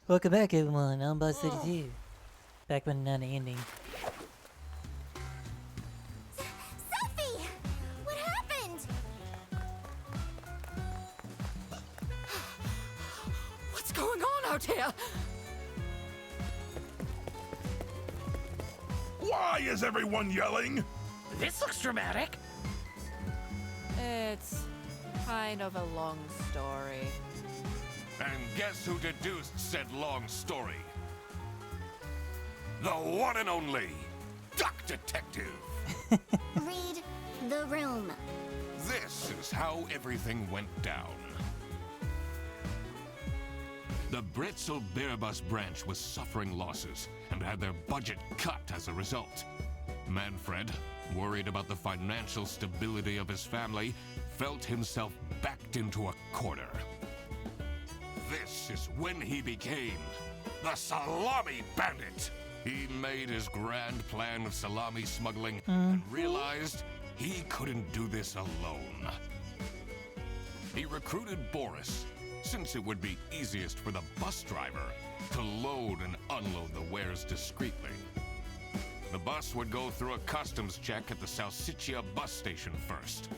Welcome back, everyone. I'm Boss 32. Back with another ending. Sophie! What happened? What's going on out here? Why is everyone yelling? This looks dramatic. It's kind of a long story. And guess who deduced said long story? The one and only Duck Detective. Read the room. This is how everything went down. The Britzel Bearbus branch was suffering losses and had their budget cut as a result. Manfred, worried about the financial stability of his family, felt himself backed into a corner. This is when he became the Salami Bandit. He made his grand plan of salami smuggling and realized he couldn't do this alone. He recruited Boris, since it would be easiest for the bus driver to load and unload the wares discreetly. The bus would go through a customs check at the Salsiccia bus station first.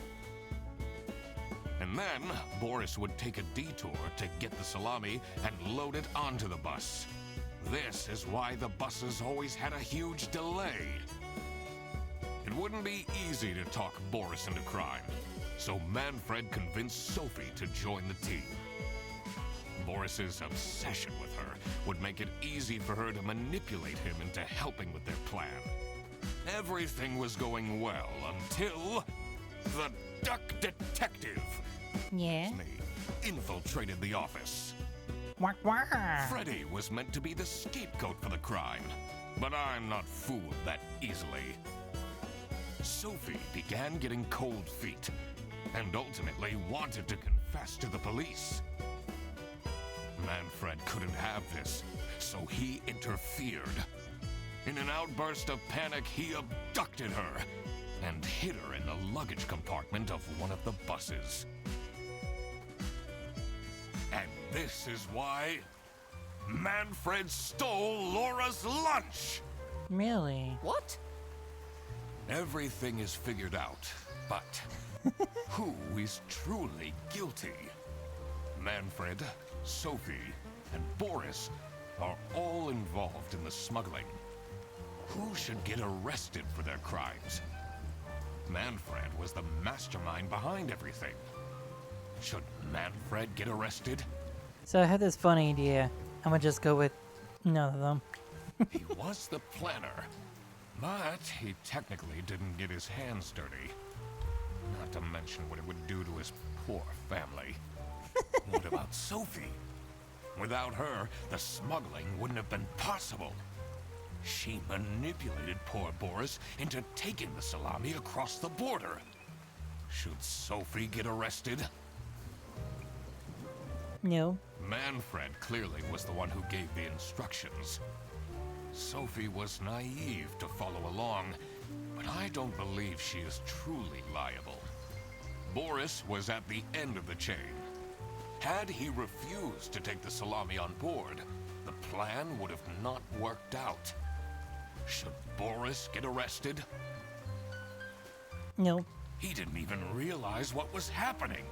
And then Boris would take a detour to get the salami and load it onto the bus. This is why the buses always had a huge delay. It wouldn't be easy to talk Boris into crime, so Manfred convinced Sophie to join the team. Boris's obsession with her would make it easy for her to manipulate him into helping with their plan. Everything was going well until the Duck Detective Yeah. infiltrated the office. Wah, wah. Freddy was meant to be the scapegoat for the crime, but I'm not fooled that easily. Sophie began getting cold feet and ultimately wanted to confess to the police. Manfred couldn't have this, so he interfered. In an outburst of panic, he abducted her and hid her in the luggage compartment of one of the buses. And this is why Manfred stole Laura's lunch! Really? What? Everything is figured out, but who is truly guilty? Manfred, Sophie, and Boris are all involved in the smuggling. Who should get arrested for their crimes? Manfred was the mastermind behind everything. Should Manfred get arrested? So I had this funny idea. I'm gonna just go with none of them. He was the planner, but he technically didn't get his hands dirty. Not to mention what it would do to his poor family. What about Sophie? Without her, the smuggling wouldn't have been possible. She manipulated poor Boris into taking the salami across the border. Should Sophie get arrested? No. Manfred clearly was the one who gave the instructions. Sophie was naive to follow along, but I don't believe she is truly liable. Boris was at the end of the chain. Had he refused to take the salami on board, the plan would have not worked out. Should Boris get arrested? No. He didn't even realize what was happening.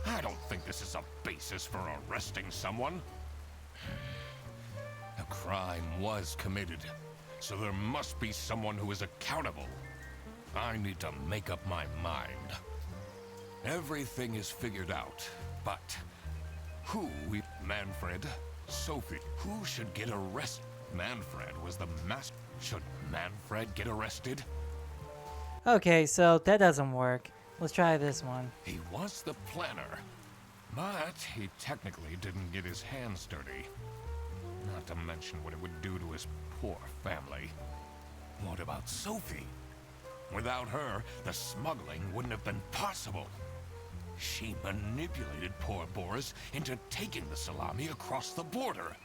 I don't think this is a basis for arresting someone. A crime was committed, so there must be someone who is accountable. I need to make up my mind. Everything is figured out, but Manfred, Sophie, who should get arrested? Manfred was the master. Should Manfred get arrested? Okay, so that doesn't work. Let's try this one. He was the planner, but he technically didn't get his hands dirty. Not to mention what it would do to his poor family. What about Sophie? Without her, the smuggling wouldn't have been possible. She manipulated poor Boris into taking the salami across the border.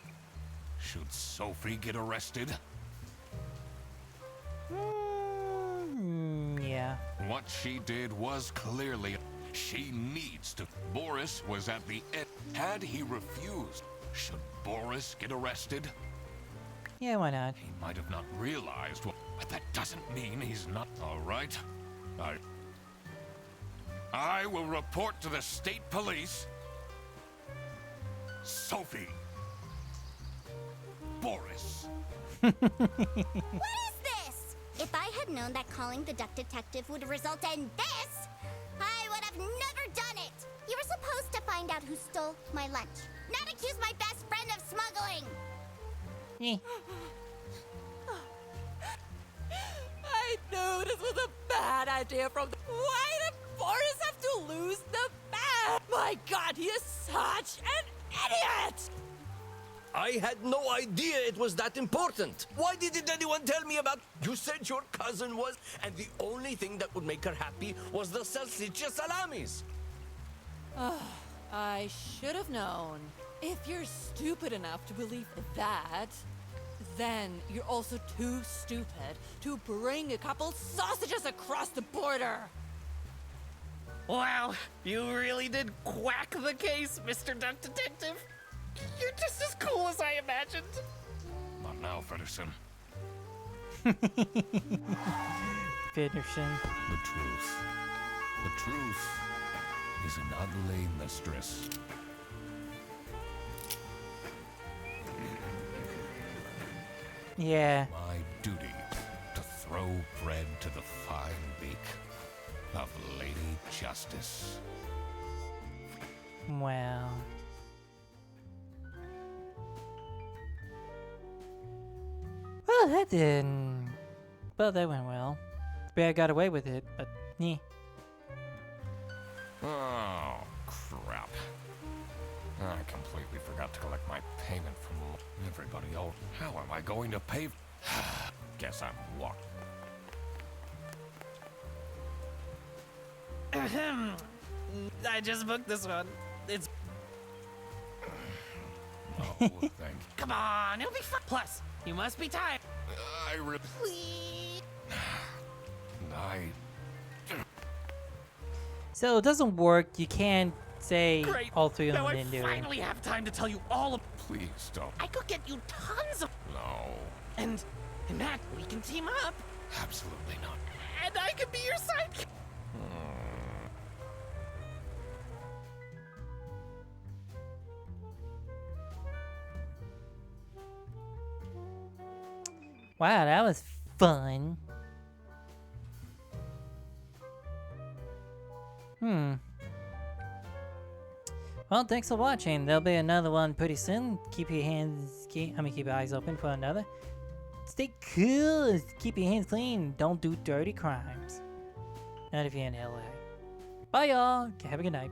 Should Sophie get arrested? Yeah. What she did was clearly... She needs to... Boris was at the end. Had he refused, should Boris get arrested? Yeah, why not? He might have not realized what, but that doesn't mean he's not all right. I will report to the state police. Sophie. Boris. What is this? If I had known that calling the duck detective would result in this, I would have never done it. You were supposed to find out who stole my lunch, not accuse my best friend of smuggling. Eh. I knew this was a bad idea from the... Why did Boris have to lose the bet? My god, he is such an idiot! I had no idea it was that important. Why didn't anyone tell me about... You said your cousin was... And the only thing that would make her happy was the salsiccia salamis. I should have known. If you're stupid enough to believe that, then you're also too stupid to bring a couple sausages across the border. Wow, you really did quack the case, Mr. Duck Detective. You're just as cool as I imagined. Not now, Fedderson. Federation. The truth. The truth is an ugly mistress. Yeah. My duty to throw bread to the fine beak of Lady Justice. Well. Well, that didn't. Well, that went well. It's bad I got away with it, but yeah. Oh, crap. I completely forgot to collect my payment from everybody. Oh, how am I going to pay? Guess I'm walking. I just booked this one. It's... Oh, thank you. Come on, it'll be fun. Plus, you must be tired. Please. So it doesn't work. You can't say Great. all three of Now them I didn't do it. finally have time to tell you all of... Please don't. I could get you tons of... No. And that, we can team up. Absolutely not. And I could be your sidekick. Wow, that was fun. Well, thanks for watching. There'll be another one pretty soon. Keep your eyes open for another. Stay cool. Keep your hands clean. Don't do dirty crimes. Not if you're in LA. Bye, y'all. Have a good night.